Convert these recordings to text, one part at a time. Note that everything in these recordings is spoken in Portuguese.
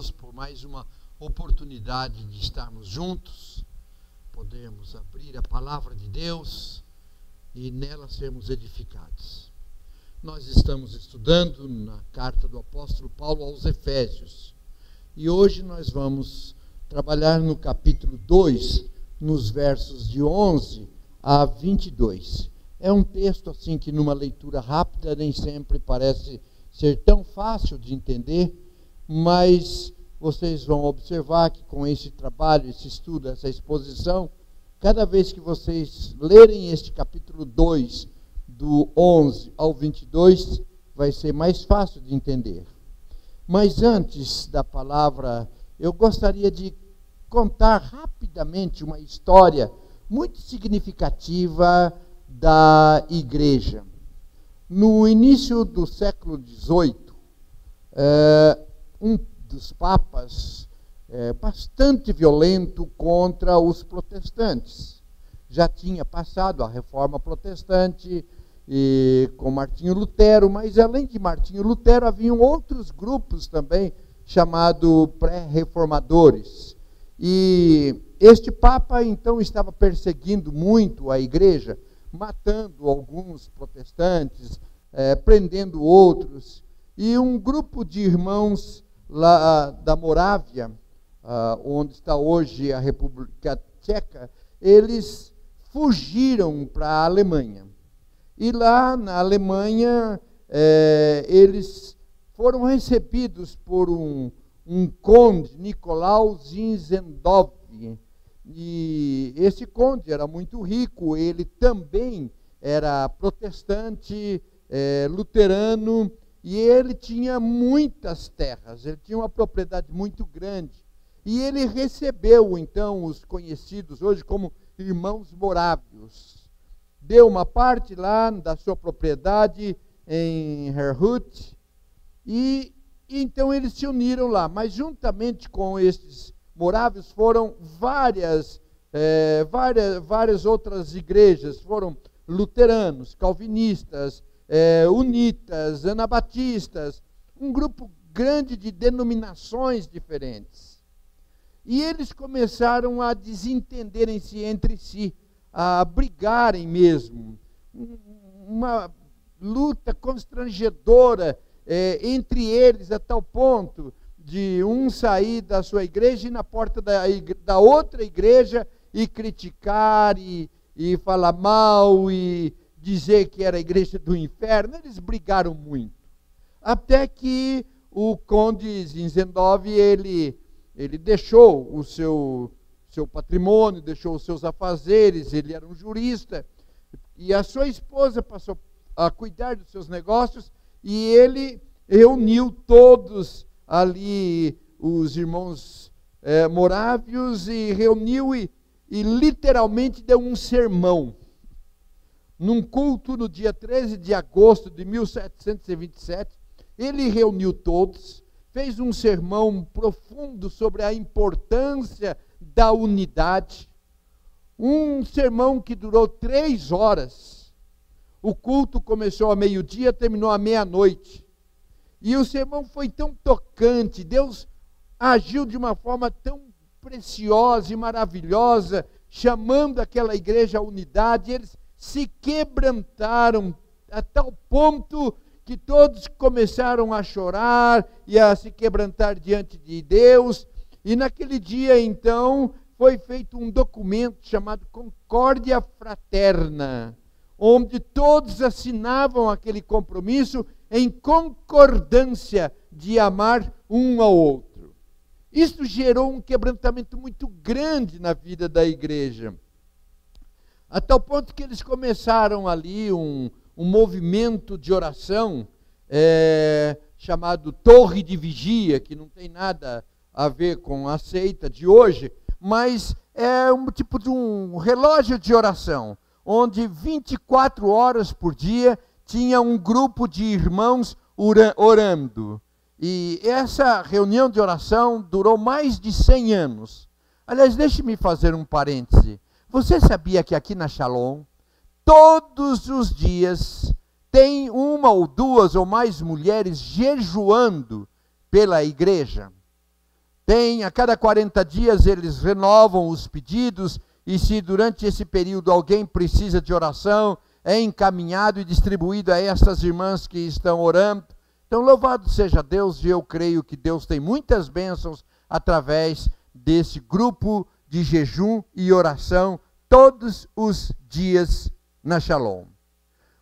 Deus por mais uma oportunidade de estarmos juntos, podemos abrir a palavra de Deus e nela sermos edificados. Nós estamos estudando na carta do apóstolo Paulo aos Efésios e hoje nós vamos trabalhar no capítulo 2, nos versos de 11 a 22. É um texto assim que numa leitura rápida nem sempre parece ser tão fácil de entender, mas vocês vão observar que com esse trabalho, esse estudo, essa exposição, cada vez que vocês lerem este capítulo 2, do 11 ao 22, vai ser mais fácil de entender. Mas antes da palavra, eu gostaria de contar rapidamente uma história muito significativa da igreja. No início do século XVIII, um dos papas bastante violento contra os protestantes. Já tinha passado a reforma protestante com Martinho Lutero, mas além de Martinho Lutero, haviam outros grupos também chamados pré-reformadores. E este papa então estava perseguindo muito a igreja, matando alguns protestantes, prendendo outros. E um grupo de irmãos lá da Morávia, onde está hoje a República Tcheca, eles fugiram para a Alemanha. E lá na Alemanha, eles foram recebidos por um conde, Nicolau Zinzendorf. E esse conde era muito rico, ele também era protestante, luterano, e ele tinha muitas terras, ele tinha uma propriedade muito grande. E ele recebeu, então, os conhecidos hoje como irmãos morávios. Deu uma parte lá da sua propriedade em Herrhut, e então eles se uniram lá. Mas juntamente com esses morávios foram várias outras igrejas. Foram luteranos, calvinistas, unitas, anabatistas, um grupo grande de denominações diferentes. E eles começaram a desentenderem-se entre si, a brigarem mesmo. Uma luta constrangedora entre eles, a tal ponto de um sair da sua igreja e ir na porta da outra igreja e criticar e falar mal e dizer que era a igreja do inferno. Eles brigaram muito. Até que o conde Zinzendorf, ele deixou o seu patrimônio, deixou os seus afazeres, ele era um jurista, e a sua esposa passou a cuidar dos seus negócios, e ele reuniu todos ali, os irmãos morávios, e reuniu e literalmente deu um sermão. Num culto no dia 13 de agosto de 1727, ele reuniu todos, fez um sermão profundo sobre a importância da unidade, um sermão que durou 3 horas. O culto começou ao meio-dia, terminou à meia-noite. E o sermão foi tão tocante, Deus agiu de uma forma tão preciosa e maravilhosa, chamando aquela igreja à unidade. Eles se quebrantaram a tal ponto que todos começaram a chorar e a se quebrantar diante de Deus. E naquele dia, então, foi feito um documento chamado Concórdia Fraterna, onde todos assinavam aquele compromisso em concordância de amar um ao outro. Isso gerou um quebrantamento muito grande na vida da igreja, a tal ponto que eles começaram ali um movimento de oração chamado Torre de Vigia, que não tem nada a ver com a seita de hoje, mas é um tipo de um relógio de oração, onde 24 horas por dia tinha um grupo de irmãos orando. E essa reunião de oração durou mais de 100 anos. Aliás, deixe-me fazer um parêntese. Você sabia que aqui na Shalom, todos os dias, tem uma ou duas ou mais mulheres jejuando pela igreja? A cada 40 dias eles renovam os pedidos, e se durante esse período alguém precisa de oração, é encaminhado e distribuído a estas irmãs que estão orando. Então, louvado seja Deus, e eu creio que Deus tem muitas bênçãos através desse grupo de jejum e oração todos os dias na Shalom.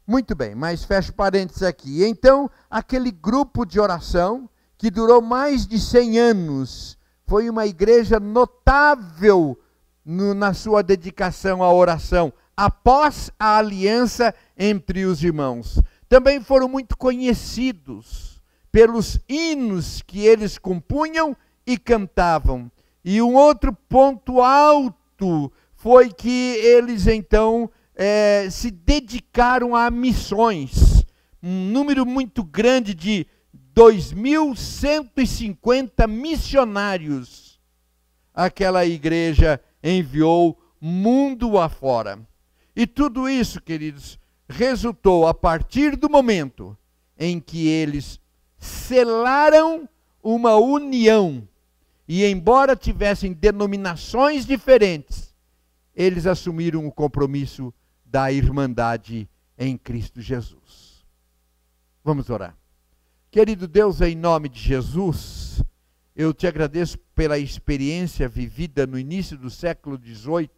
Muito bem, mas fecho parênteses aqui. Então, aquele grupo de oração que durou mais de 100 anos, foi uma igreja notável na sua dedicação à oração, após a aliança entre os irmãos. Também foram muito conhecidos pelos hinos que eles compunham e cantavam. E um outro ponto alto foi que eles então se dedicaram a missões. Um número muito grande de 2.150 missionários aquela igreja enviou mundo afora. E tudo isso, queridos, resultou a partir do momento em que eles selaram uma união. E embora tivessem denominações diferentes, eles assumiram o compromisso da irmandade em Cristo Jesus. Vamos orar. Querido Deus, em nome de Jesus, eu te agradeço pela experiência vivida no início do século XVIII.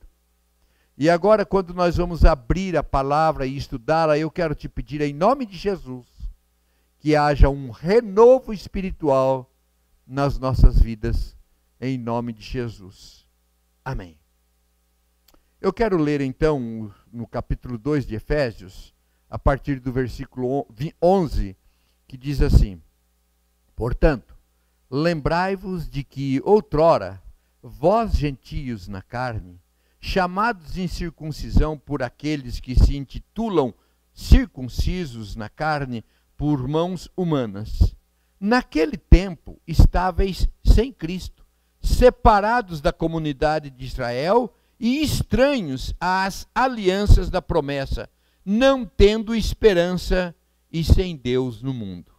E agora, quando nós vamos abrir a palavra e estudá-la, eu quero te pedir, em nome de Jesus, que haja um renovo espiritual nas nossas vidas, em nome de Jesus. Amém. Eu quero ler então, no capítulo 2 de Efésios, a partir do versículo 11, que diz assim: portanto, lembrai-vos de que outrora, vós gentios na carne, chamados em circuncisão por aqueles que se intitulam circuncisos na carne por mãos humanas, naquele tempo estáveis sem Cristo, separados da comunidade de Israel e estranhos às alianças da promessa, não tendo esperança e sem Deus no mundo.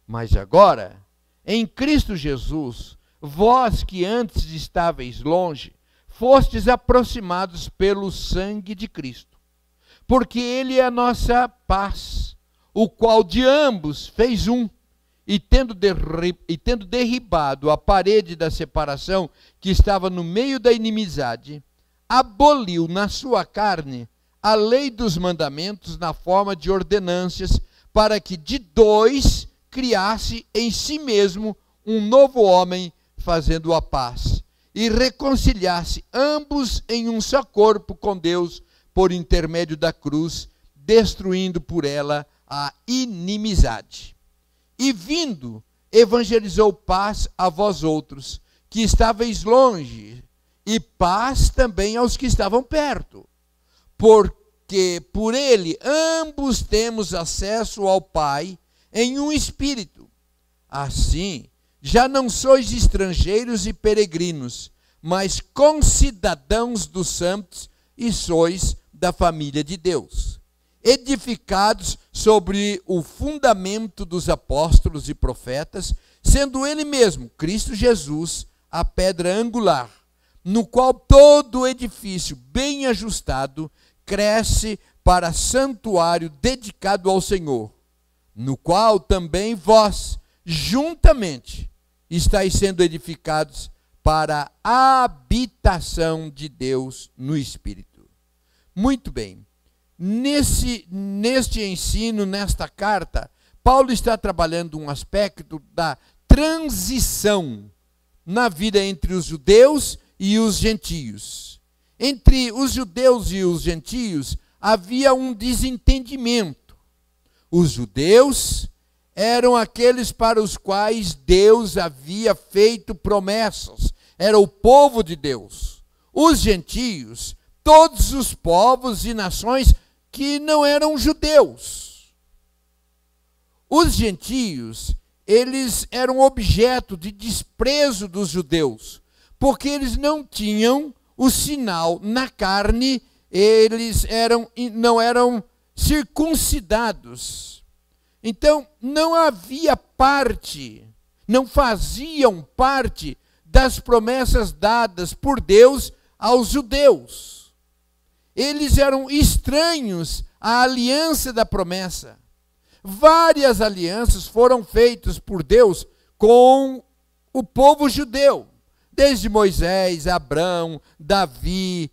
Mas agora, em Cristo Jesus, vós que antes estáveis longe, fostes aproximados pelo sangue de Cristo, porque Ele é a nossa paz, o qual de ambos fez um, e tendo derribado a parede da separação que estava no meio da inimizade, aboliu na sua carne a lei dos mandamentos na forma de ordenâncias, para que de dois criasse em si mesmo um novo homem, fazendo a paz, e reconciliasse ambos em um só corpo com Deus, por intermédio da cruz, destruindo por ela a inimizade. E vindo, evangelizou paz a vós outros, que estáveis longe, e paz também aos que estavam perto. Porque por ele ambos temos acesso ao Pai em um espírito. Assim, já não sois estrangeiros e peregrinos, mas concidadãos dos santos e sois da família de Deus, edificados sobre o fundamento dos apóstolos e profetas, sendo ele mesmo, Cristo Jesus, a pedra angular, no qual todo o edifício bem ajustado cresce para santuário dedicado ao Senhor, no qual também vós, juntamente, estáis sendo edificados para a habitação de Deus no Espírito. Muito bem. Neste ensino, nesta carta, Paulo está trabalhando um aspecto da transição na vida entre os judeus e os gentios. Entre os judeus e os gentios havia um desentendimento. Os judeus eram aqueles para os quais Deus havia feito promessas. Era o povo de Deus. Os gentios, todos os povos e nações que não eram judeus. Os gentios, eles eram objeto de desprezo dos judeus, porque eles não tinham o sinal na carne, eles não eram circuncidados. Então, não havia parte, não faziam parte das promessas dadas por Deus aos judeus. Eles eram estranhos à aliança da promessa. Várias alianças foram feitas por Deus com o povo judeu, desde Moisés, Abraão, Davi.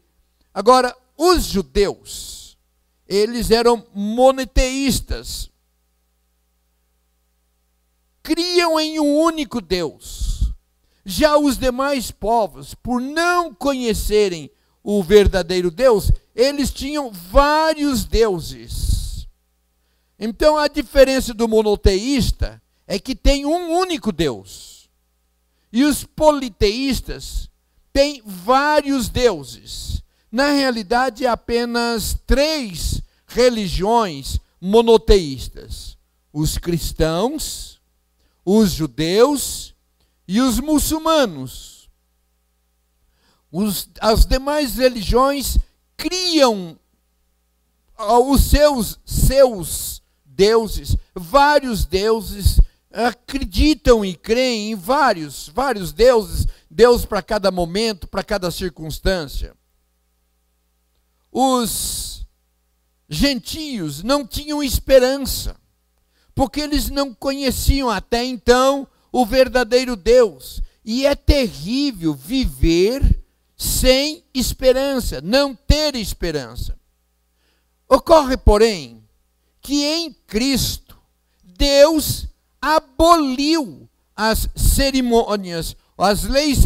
Agora, os judeus, eles eram monoteístas, criam em um único Deus. Já os demais povos, por não conhecerem o verdadeiro Deus, eles tinham vários deuses. Então a diferença do monoteísta é que tem um único Deus. E os politeístas têm vários deuses. Na realidade, há apenas 3 religiões monoteístas: os cristãos, os judeus e os muçulmanos. As demais religiões criam os seus deuses, vários deuses, acreditam e creem em vários deuses, Deus para cada momento, para cada circunstância. Os gentios não tinham esperança, porque eles não conheciam até então o verdadeiro Deus. E é terrível viver sem esperança, não ter esperança. Ocorre, porém, que em Cristo, Deus aboliu as cerimônias, as leis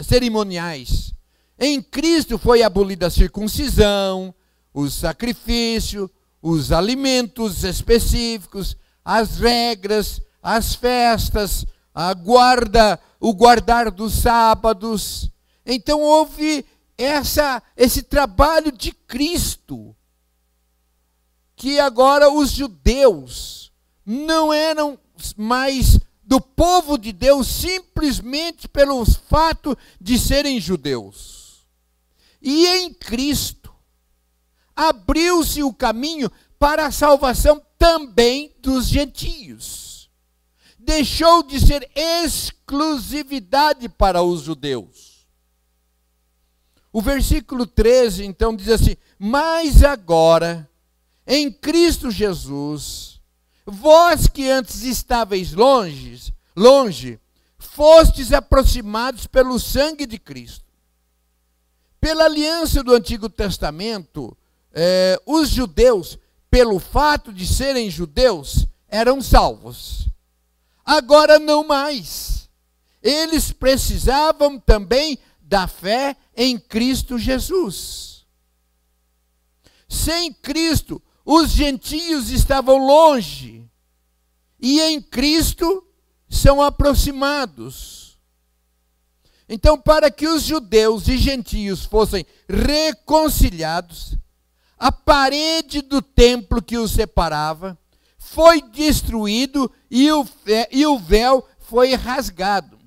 cerimoniais. Em Cristo foi abolida a circuncisão, o sacrifício, os alimentos específicos, as regras, as festas, o guardar dos sábados. Então houve esse trabalho de Cristo, que agora os judeus não eram mais do povo de Deus simplesmente pelo fato de serem judeus. E em Cristo abriu-se o caminho para a salvação também dos gentios. Deixou de ser exclusividade para os judeus. O versículo 13 então diz assim: mas agora, em Cristo Jesus, vós que antes estáveis longe, fostes aproximados pelo sangue de Cristo. Pela aliança do Antigo Testamento, os judeus, pelo fato de serem judeus, eram salvos. Agora não mais. Eles precisavam também da fé em Cristo Jesus. Sem Cristo, os gentios estavam longe, e em Cristo são aproximados. Então, para que os judeus e gentios fossem reconciliados, a parede do templo que os separava foi destruído e o véu foi rasgado.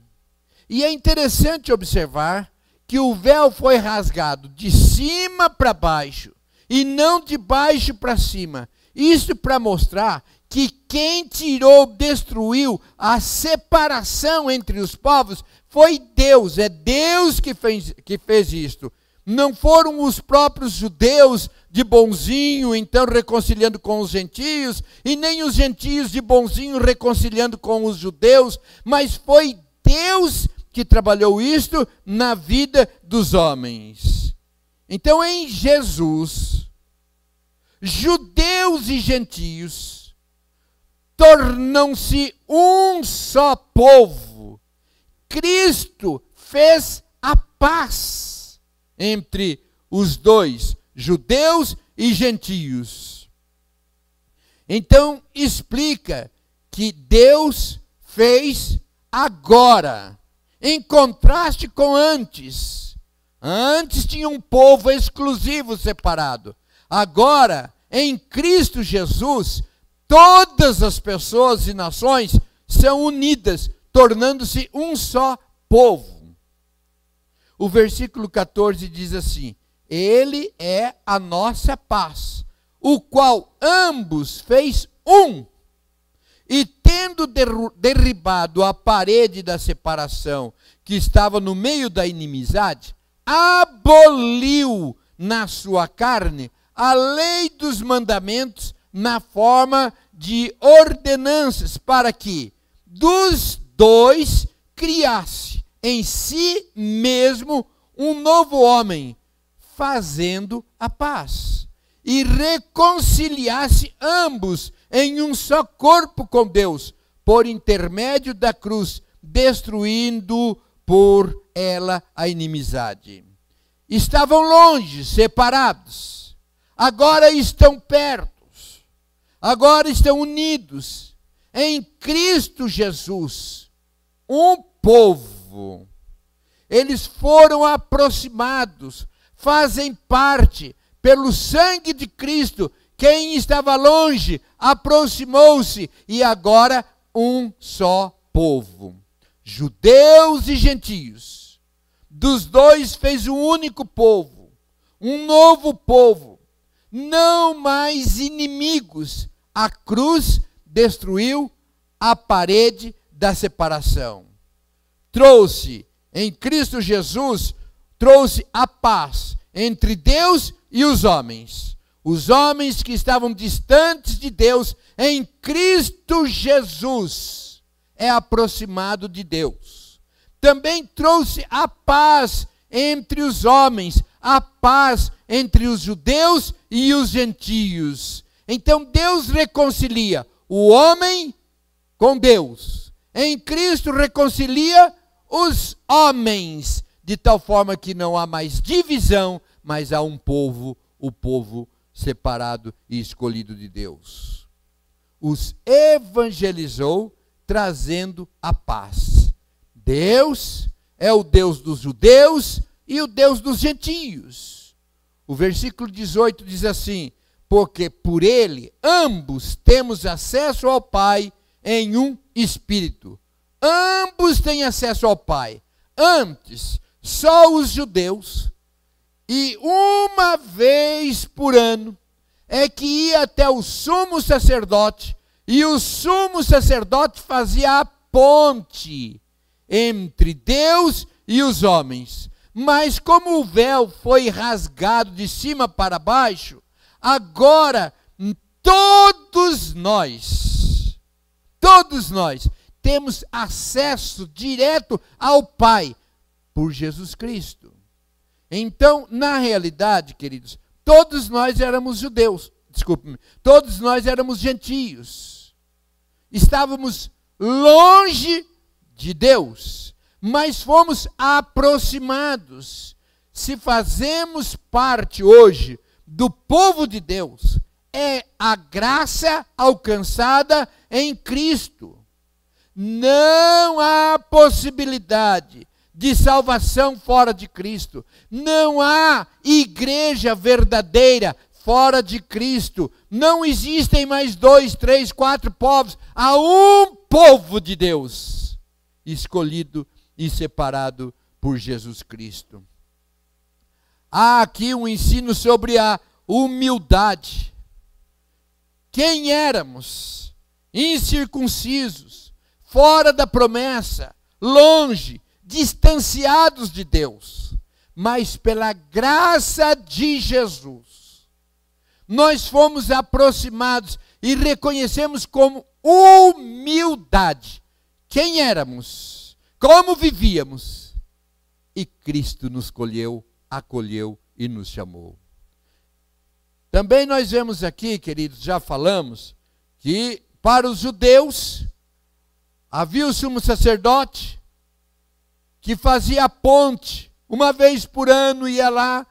E é interessante observar que o véu foi rasgado de cima para baixo, e não de baixo para cima. Isso para mostrar que quem destruiu a separação entre os povos foi Deus. É Deus que fez isto. Não foram os próprios judeus de bonzinho, então reconciliando com os gentios, e nem os gentios de bonzinho reconciliando com os judeus, mas foi Deus que trabalhou isto na vida dos homens. Então, em Jesus, judeus e gentios tornam-se um só povo. Cristo fez a paz entre os dois, judeus e gentios. Então, explica que Deus fez agora, em contraste com antes. Antes tinha um povo exclusivo separado. Agora, em Cristo Jesus, todas as pessoas e nações são unidas, tornando-se um só povo. O versículo 14 diz assim: Ele é a nossa paz, o qual ambos fez um, e tendo derribado a parede da separação que estava no meio da inimizade, aboliu na sua carne a lei dos mandamentos na forma de ordenanças, para que dos dois criasse em si mesmo um novo homem, fazendo a paz, e reconciliasse ambos em um só corpo com Deus, por intermédio da cruz, destruindo por ela a inimizade. Estavam longe, separados, agora estão perto, agora estão unidos em Cristo Jesus, um povo. Eles foram aproximados, fazem parte, pelo sangue de Cristo. Quem estava longe aproximou-se, e agora um só povo. Judeus e gentios, dos dois fez um único povo, um novo povo, não mais inimigos. A cruz destruiu a parede da separação. Trouxe, em Cristo Jesus, trouxe a paz entre Deus e os homens. Os homens que estavam distantes de Deus, em Cristo Jesus, é aproximado de Deus. Também trouxe a paz entre os homens, a paz entre os judeus e os gentios. Então Deus reconcilia o homem com Deus. Em Cristo reconcilia os homens, de tal forma que não há mais divisão, mas há um povo, o povo separado e escolhido de Deus. Os evangelizou, trazendo a paz. Deus é o Deus dos judeus e o Deus dos gentios. O versículo 18 diz assim: porque por ele ambos temos acesso ao Pai em um Espírito. Ambos têm acesso ao Pai. Antes, só os judeus, e uma vez por ano é que ia até o sumo sacerdote, e o sumo sacerdote fazia a ponte entre Deus e os homens. Mas como o véu foi rasgado de cima para baixo, agora todos nós temos acesso direto ao Pai por Jesus Cristo. Então, na realidade, queridos, todos nós éramos judeus, todos nós éramos gentios. Estávamos longe de Deus, mas fomos aproximados. Se fazemos parte hoje do povo de Deus, é a graça alcançada em Cristo. Não há possibilidade de salvação fora de Cristo. Não há igreja verdadeira fora de Cristo. Não existem mais 2, 3, 4 povos. Há um povo de Deus, escolhido e separado por Jesus Cristo. Há aqui um ensino sobre a humildade. Quem éramos? Incircuncisos, fora da promessa, longe, distanciados de Deus. Mas pela graça de Jesus, nós fomos aproximados e reconhecemos como humildade quem éramos, como vivíamos. E Cristo nos acolheu e nos chamou. Também nós vemos aqui, queridos, já falamos, que para os judeus havia o sumo sacerdote que fazia a ponte, uma vez por ano ia lá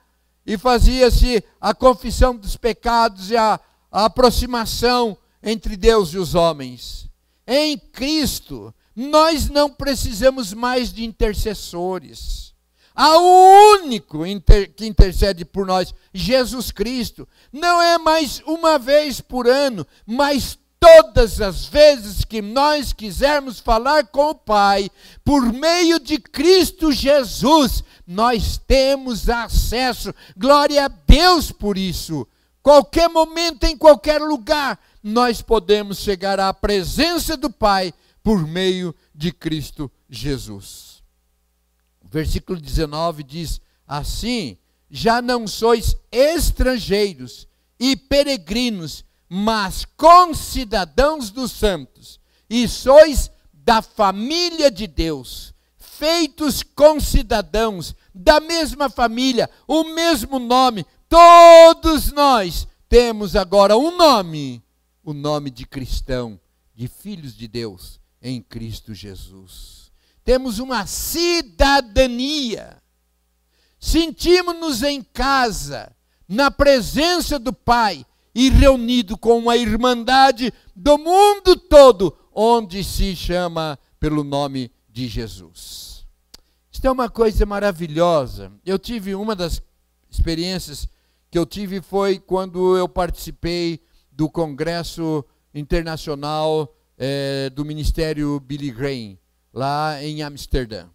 e fazia-se a confissão dos pecados e a aproximação entre Deus e os homens. Em Cristo, nós não precisamos mais de intercessores. Há um único que intercede por nós, Jesus Cristo. Não é mais uma vez por ano, mas todas as vezes que nós quisermos falar com o Pai, por meio de Cristo Jesus, nós temos acesso. Glória a Deus por isso. Qualquer momento, em qualquer lugar, nós podemos chegar à presença do Pai por meio de Cristo Jesus. O versículo 19 diz assim: já não sois estrangeiros e peregrinos, mas concidadãos dos santos, e sois da família de Deus, feitos concidadãos da mesma família, o mesmo nome. Todos nós temos agora um nome, o nome de cristão, de filhos de Deus em Cristo Jesus. Temos uma cidadania. Sentimos-nos em casa, na presença do Pai e reunido com uma irmandade do mundo todo, onde se chama pelo nome de Jesus. Isso é uma coisa maravilhosa. Eu tive uma das experiências que eu tive foi quando eu participei do Congresso Internacional do Ministério Billy Graham, lá em Amsterdã.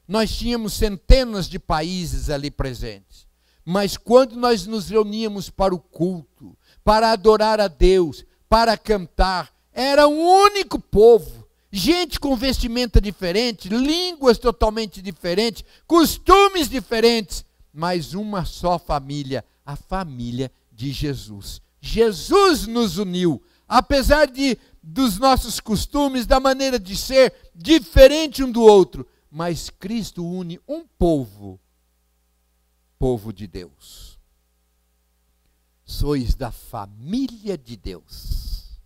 Nós tínhamos centenas de países ali presentes, mas quando nós nos reuníamos para o culto, para adorar a Deus, para cantar, era um único povo, gente com vestimenta diferente, línguas totalmente diferentes, costumes diferentes, mas uma só família, a família de Jesus. Jesus nos uniu, apesar dos nossos costumes, da maneira de ser, diferente um do outro, mas Cristo une um povo, povo de Deus. Sois da família de Deus.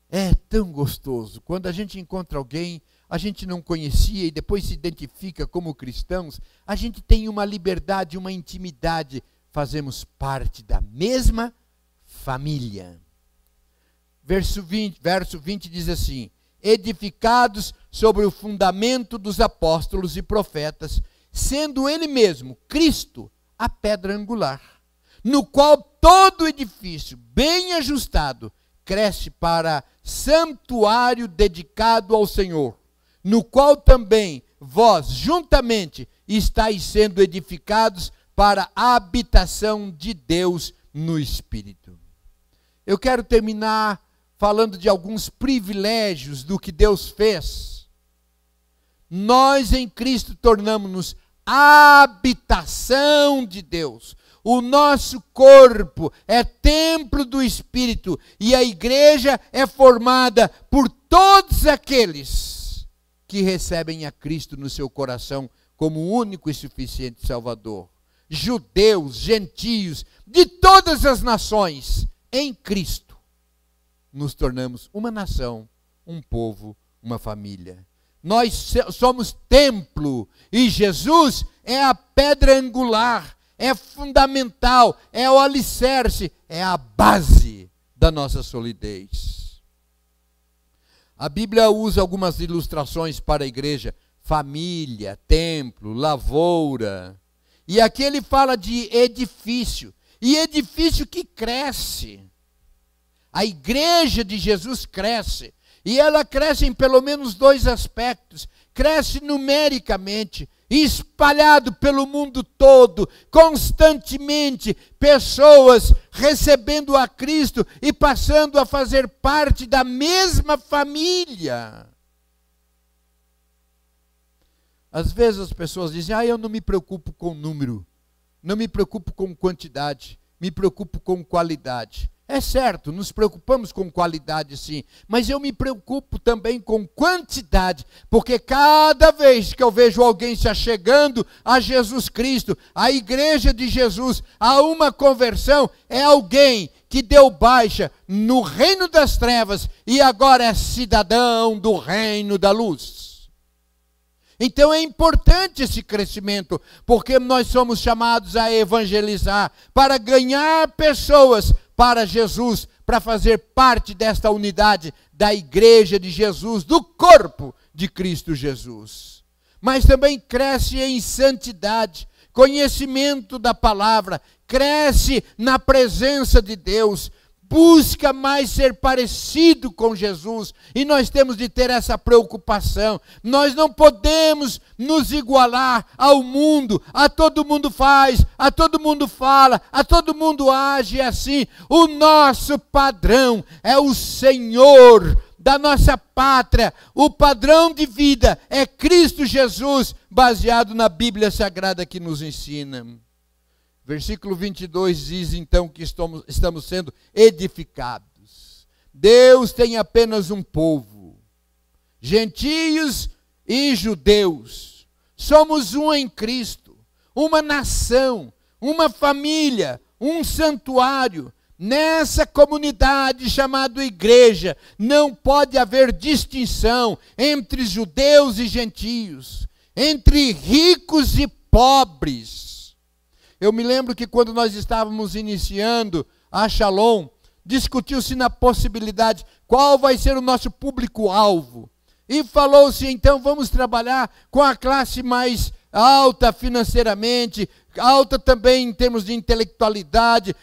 É tão gostoso, quando a gente encontra alguém, a gente não conhecia e depois se identifica como cristãos, a gente tem uma liberdade, uma intimidade, fazemos parte da mesma família. Verso 20 diz assim: edificados sobre o fundamento dos apóstolos e profetas, sendo ele mesmo, Cristo, a pedra angular, no qual todo edifício bem ajustado cresce para santuário dedicado ao Senhor, no qual também vós juntamente estáis sendo edificados para a habitação de Deus no Espírito. Eu quero terminar falando de alguns privilégios do que Deus fez. Nós em Cristo tornamos-nos habitação de Deus. O nosso corpo é templo do Espírito e a igreja é formada por todos aqueles que recebem a Cristo no seu coração como único e suficiente Salvador. Judeus, gentios, de todas as nações, em Cristo nos tornamos uma nação, um povo, uma família. Nós somos templo e Jesus é a pedra angular, é fundamental, é o alicerce, é a base da nossa solidez. A Bíblia usa algumas ilustrações para a igreja: família, templo, lavoura. E aqui ele fala de edifício, e edifício que cresce. A igreja de Jesus cresce, e ela cresce em pelo menos dois aspectos. Cresce numericamente, espalhado pelo mundo todo, constantemente, pessoas recebendo a Cristo e passando a fazer parte da mesma família. Às vezes as pessoas dizem: eu não me preocupo com número, não me preocupo com quantidade, me preocupo com qualidade. É certo, nos preocupamos com qualidade sim, mas eu me preocupo também com quantidade, porque cada vez que eu vejo alguém se achegando a Jesus Cristo, a igreja de Jesus, a uma conversão, é alguém que deu baixa no reino das trevas e agora é cidadão do reino da luz. Então é importante esse crescimento, porque nós somos chamados a evangelizar, para ganhar pessoas para Jesus, para fazer parte desta unidade da igreja de Jesus, do corpo de Cristo Jesus. Mas também cresce em santidade, conhecimento da palavra, cresce na presença de Deus, busca mais ser parecido com Jesus, e nós temos de ter essa preocupação. Nós não podemos nos igualar ao mundo. A todo mundo faz, a todo mundo fala, a todo mundo age assim. O nosso padrão é o Senhor da nossa pátria, o padrão de vida é Cristo Jesus, baseado na Bíblia Sagrada que nos ensina. Versículo 22 diz então que estamos sendo edificados. Deus tem apenas um povo, gentios e judeus. Somos um em Cristo, uma nação, uma família, um santuário. Nessa comunidade chamada igreja, não pode haver distinção entre judeus e gentios, entre ricos e pobres. Eu me lembro que quando nós estávamos iniciando a Shalom, discutiu-se na possibilidade, qual vai ser o nosso público-alvo? E falou-se, então, vamos trabalhar com a classe mais alta financeiramente, alta também em termos de intelectualidade,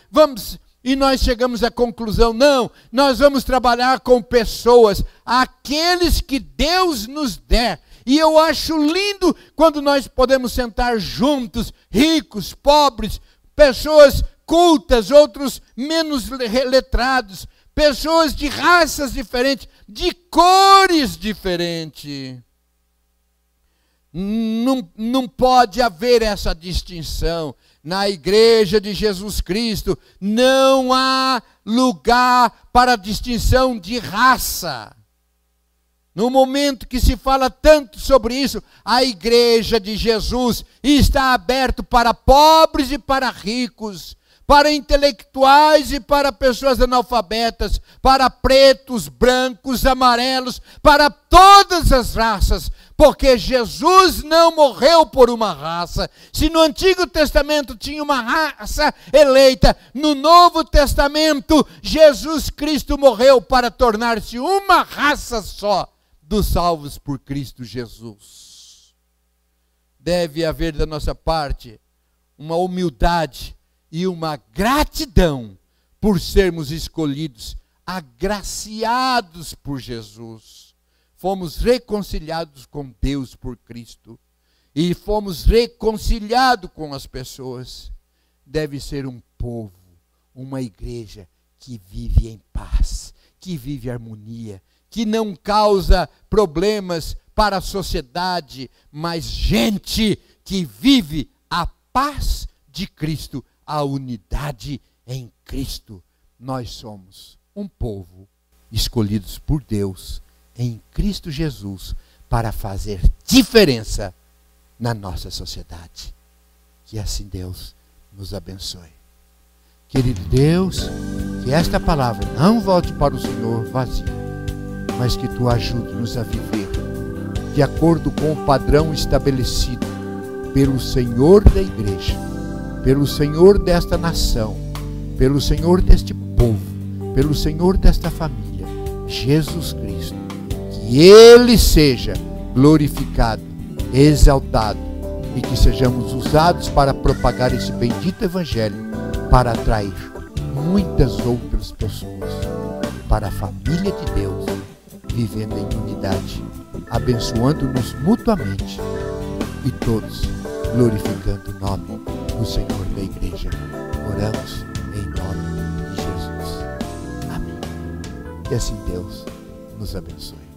e nós chegamos à conclusão, não, nós vamos trabalhar com pessoas, aqueles que Deus nos der. E eu acho lindo quando nós podemos sentar juntos, ricos, pobres, pessoas cultas, outros menos letrados, pessoas de raças diferentes, de cores diferentes. Não pode haver essa distinção. Na igreja de Jesus Cristo não há lugar para distinção de raça. No momento que se fala tanto sobre isso, a igreja de Jesus está aberta para pobres e para ricos, para intelectuais e para pessoas analfabetas, para pretos, brancos, amarelos, para todas as raças, porque Jesus não morreu por uma raça. Se no Antigo Testamento tinha uma raça eleita, no Novo Testamento Jesus Cristo morreu para tornar-se uma raça só dos salvos por Cristo Jesus. Deve haver da nossa parte uma humildade e uma gratidão por sermos escolhidos, agraciados por Jesus. Fomos reconciliados com Deus por Cristo e fomos reconciliados com as pessoas. Deve ser um povo, uma igreja que vive em paz, que vive em harmonia, que não causa problemas para a sociedade, mas gente que vive a paz de Cristo, a unidade em Cristo. Nós somos um povo escolhidos por Deus em Cristo Jesus para fazer diferença na nossa sociedade. Que assim Deus nos abençoe. Querido Deus, que esta palavra não volte para o Senhor vazia, mas que Tu ajude-nos a viver de acordo com o padrão estabelecido pelo Senhor da igreja, pelo Senhor desta nação, pelo Senhor deste povo, pelo Senhor desta família, Jesus Cristo. Que Ele seja glorificado, exaltado, e que sejamos usados para propagar esse bendito Evangelho, para atrair muitas outras pessoas para a família de Deus, vivendo em unidade, abençoando-nos mutuamente e todos glorificando o nome do Senhor da igreja. Oramos em nome de Jesus. Amém. E assim Deus nos abençoe.